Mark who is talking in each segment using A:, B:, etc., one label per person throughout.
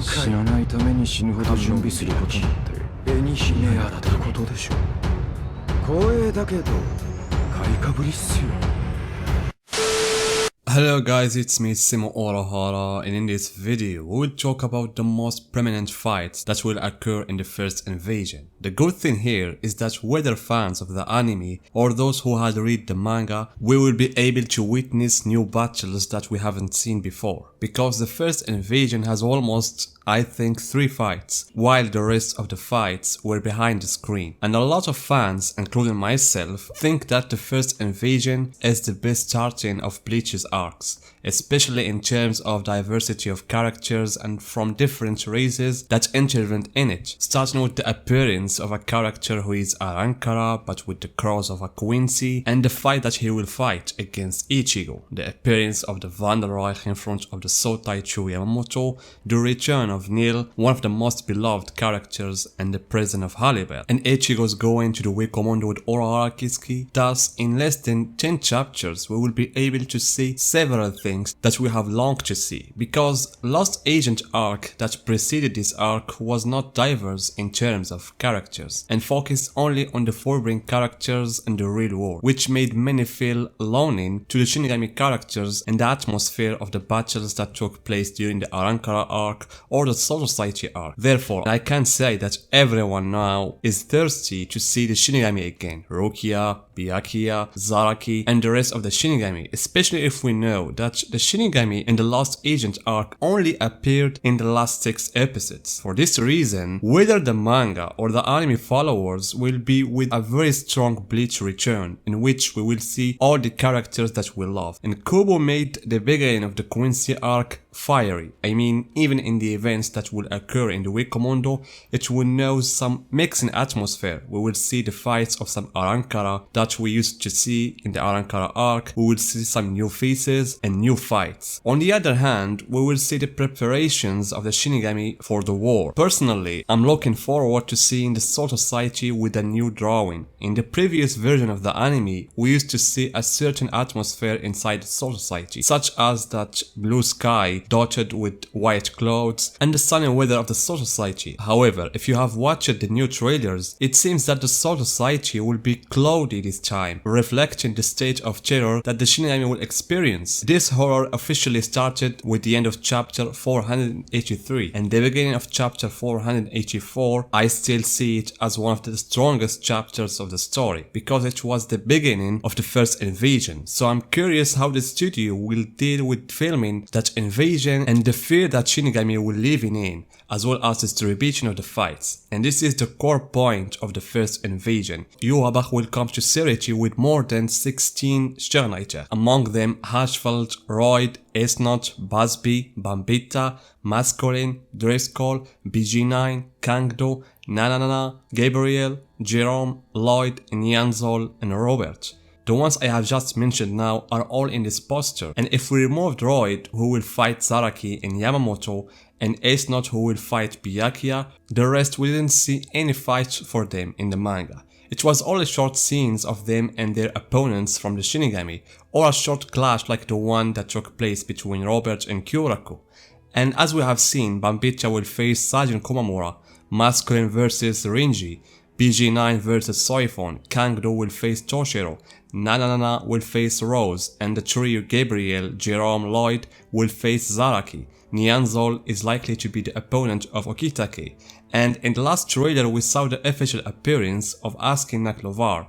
A: 死なないために死ぬほど準備することなんて絵に秘めあらたことでしょう。光栄だけど買いかぶりっすよ。
B: Hello guys, it's me Simo Orahara, and in this video we will talk about the most prominent fights that will occur in the first invasion. The good thing here is that whether fans of the anime or those who had read the manga, we will be able to witness new battles that we haven't seen before. Because the first invasion has almost, I think, 3 fights, while the rest of the fights were behind the screen. And a lot of fans, including myself, think that the first invasion is the best starting of Bleach's arcs, especially in terms of diversity of characters and from different races that intervened in it, starting with the appearance of a character who is Arankara but with the cross of a Quincy, and the fight that he will fight against Ichigo, the appearance of the Wanderreich in front of the Sotaichu Yamamoto, the return of Neil, one of the most beloved characters, and the prison of Hallibel, and Ichigo's going to the Wikomondo with Urahara Kizuki. Thus, in less than 10 chapters we will be able to see several things that we have longed to see, because Lost Agent arc that preceded this arc was not diverse in terms of characters, and focused only on the foreign characters in the real world, which made many feel lonely to the Shinigami characters and the atmosphere of the battles that took place during the Arankara arc or the Soul Society arc. Therefore, I can say that everyone now is thirsty to see the Shinigami again, Rukia, Byakuya, Zaraki, and the rest of the Shinigami, especially if we know that the Shinigami in the Lost Agent arc only appeared in the last 6 episodes. For this reason, whether the manga or the anime followers will be with a very strong Bleach return, in which we will see all the characters that we love. And Kubo made the beginning of the Quincy arc fiery. I mean, even in the events that will occur in the Wikomondo, it will know some mixing atmosphere. We will see the fights of some Arankara that we used to see in the Arankara arc. We will see some new faces and new fights. On the other hand, we will see the preparations of the Shinigami for the war. Personally, I'm looking forward to seeing the Soul Society with a new drawing. In the previous version of the anime, we used to see a certain atmosphere inside the Soul Society, such as that blue sky dotted with white clouds and the sunny weather of the Soul Society. However, if you have watched the new trailers, it seems that the Soul Society will be cloudy this time, reflecting the state of terror that the Shinigami will experience. This horror officially started with the end of chapter 483 and the beginning of chapter 484. I still see it as one of the strongest chapters of the story, because it was the beginning of the first invasion. So I'm curious how the studio will deal with filming that invasion and the fear that Shinigami will live in, as well as the distribution of the fights. And this is the core point of the first invasion. Yhwach will come to Serity with more than 16 Sternreiter, among them Haschfeld, Royd, Esnot, Busby, Bambita, Masculine, Driscoll, BG9, Kangdo, Nanana, Gabriel, Jerome, Lloyd, Nyanzol, and Robert. The ones I have just mentioned now are all in this poster, and if we remove Royd, who will fight Zaraki and Yamamoto, and Ace Not, who will fight Byakuya, the rest we didn't see any fights for them in the manga. It was only short scenes of them and their opponents from the Shinigami, or a short clash like the one that took place between Robert and Kyoraku. And as we have seen, Bambita will face Sajin Komamura, Masculine vs Rinji, BG9 vs Soifon, Kangdo will face Toshiro, Nanana will face Rose, and the trio Gabriel, Jerome, Lloyd will face Zaraki. Nyanzol is likely to be the opponent of Okitake, and in the last trailer we saw the official appearance of Askin Naklovar,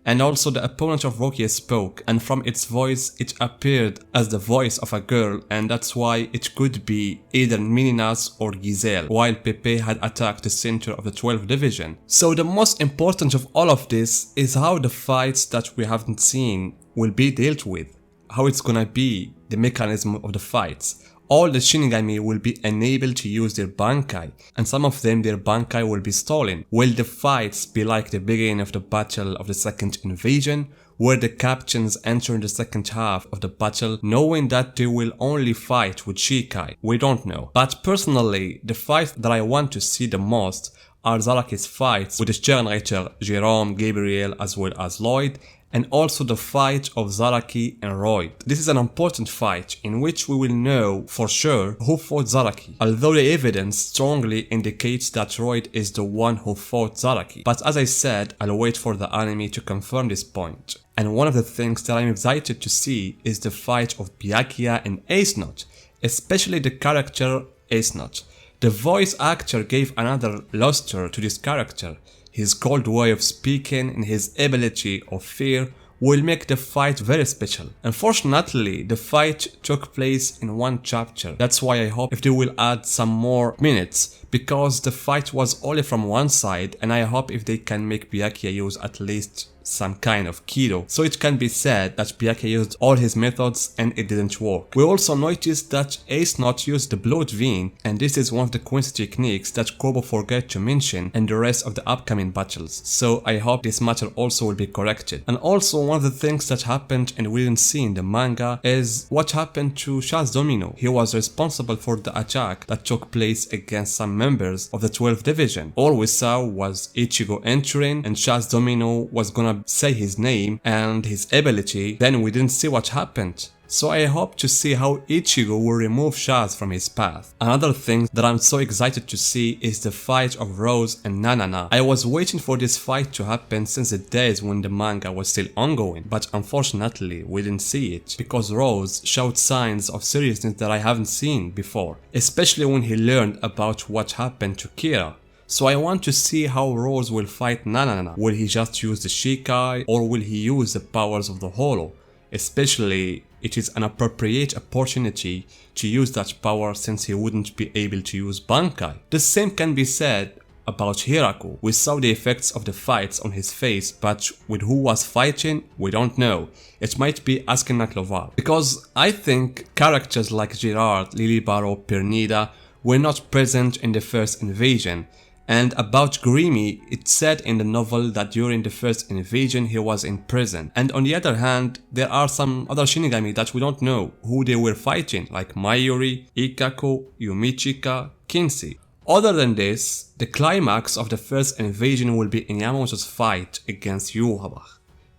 B: and also the opponent of Rukia spoke, and from its voice it appeared as the voice of a girl, and that's why it could be either Mininas or Giselle, while Pepe had attacked the center of the 12th division. So the most important of all of this is how the fights that we haven't seen will be dealt with, how it's gonna be, the mechanism of the fights. All the Shinigami will be unable to use their Bankai, and some of them their Bankai will be stolen. Will the fights be like the beginning of the battle of the second invasion, where the captains enter in the second half of the battle knowing that they will only fight with Shikai? We don't know. But personally, the fight that I want to see the most are Zaraki's fights with the Sternreiter Jerome, Gabriel as well as Lloyd, and also the fight of Zaraki and Royd. This is an important fight in which we will know for sure who fought Zaraki, although the evidence strongly indicates that Royd is the one who fought Zaraki. But as I said, I'll wait for the anime to confirm this point. And one of the things that I'm excited to see is the fight of Byakuya and Ace Note, especially the character Ace Note. The voice actor gave another luster to this character. His cold way of speaking and his ability of fear will make the fight very special. Unfortunately, the fight took place in one chapter. That's why I hope if they will add some more minutes, because the fight was only from one side, and I hope if they can make Byakuya use at least some kind of kido, so it can be said that Byakuya used all his methods and it didn't work. We also noticed that Ace Note used the blood vein, and this is one of the Quincy techniques that Kobo forgot to mention in the rest of the upcoming battles, so I hope this matter also will be corrected. And also one of the things that happened and we didn't see in the manga is what happened to Shaz Domino. He was responsible for the attack that took place against some members of the 12th division. All we saw was Ichigo entering and Shaz Domino was gonna say his name and his ability, then we didn't see what happened. So I hope to see how Ichigo will remove Shaz from his path. Another thing that I'm so excited to see is the fight of Rose and Nanana. I was waiting for this fight to happen since the days when the manga was still ongoing, but unfortunately we didn't see it, because Rose showed signs of seriousness that I haven't seen before, especially when he learned about what happened to Kira. So I want to see how Rose will fight Nanana. Will he just use the Shikai or will he use the powers of the Holo? Especially, it is an appropriate opportunity to use that power since he wouldn't be able to use Bankai. The same can be said about Hiraku. We saw the effects of the fights on his face, but with who was fighting, we don't know. It might be Askin Naklovar. Because I think characters like Girard, Lilibaro, Pernida were not present in the first invasion. And about Grimy, it's said in the novel that during the first invasion he was in prison. And on the other hand, there are some other Shinigami that we don't know who they were fighting, like Mayuri, Ikako, Yumichika, Kinsey. Other than this, the climax of the first invasion will be in Yamamoto's fight against Yhwach.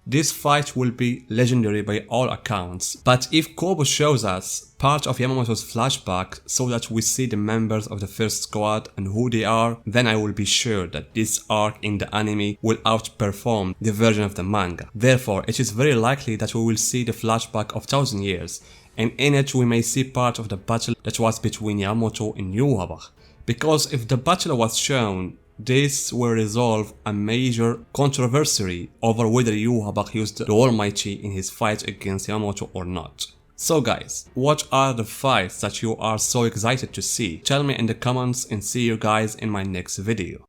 B: This fight will be legendary by all accounts, but if Kobo shows us part of Yamamoto's flashback so that we see the members of the first squad and who they are, then I will be sure that this arc in the anime will outperform the version of the manga. Therefore, it is very likely that we will see the flashback of 1000 Years, and in it we may see part of the battle that was between Yamamoto and Yhwach. Because if the battle was shown, this will resolve a major controversy over whether Yhwach used the Almighty in his fight against Yamamoto or not. So guys, what are the fights that you are so excited to see? Tell me in the comments and see you guys in my next video.